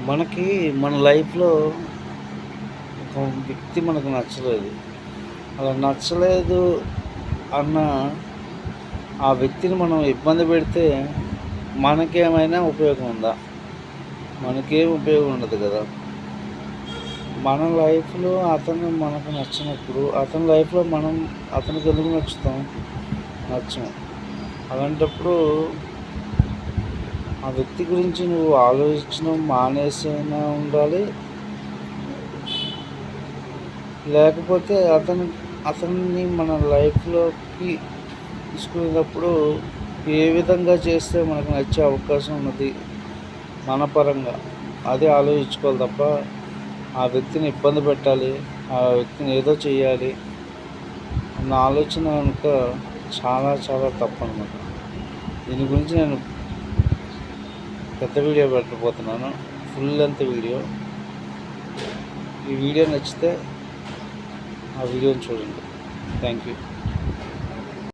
మనకి మన లైఫ్‌లో ఒక వ్యక్తి మనకు నచ్చలేదు. అలా నచ్చలేదు అన్న ఆ వ్యక్తిని మనం ఇబ్బంది పెడితే మనకేమైనా ఉపయోగం ఉందా? మనకేం ఉపయోగం ఉండదు కదా! మన లైఫ్‌లో అతను మనకు నచ్చినప్పుడు అతని లైఫ్‌లో మనం అతనికి ఎందుకు నచ్చుతాం? నచ్చం. అలాంటప్పుడు ఆ వ్యక్తి గురించి నువ్వు ఆలోచించడం మానేసైనా ఉండాలి. లేకపోతే అతన్ని మన లైఫ్‌లోకి తీసుకునేటప్పుడు ఏ విధంగా చేస్తే మనకు నచ్చే అవకాశం ఉన్నది మన పరంగా, అదే ఆలోచించుకోవాలి తప్ప ఆ వ్యక్తిని ఇబ్బంది పెట్టాలి, ఆ వ్యక్తిని ఏదో చేయాలి అన్న ఆలోచన కనుక చాలా చాలా తప్పనమాట. దీని గురించి నేను పెద్ద వీడియో పెట్టబోతున్నాను. Full length video. ఈ వీడియో నచ్చితే ఆ వీడియోని చూడండి. Thank you.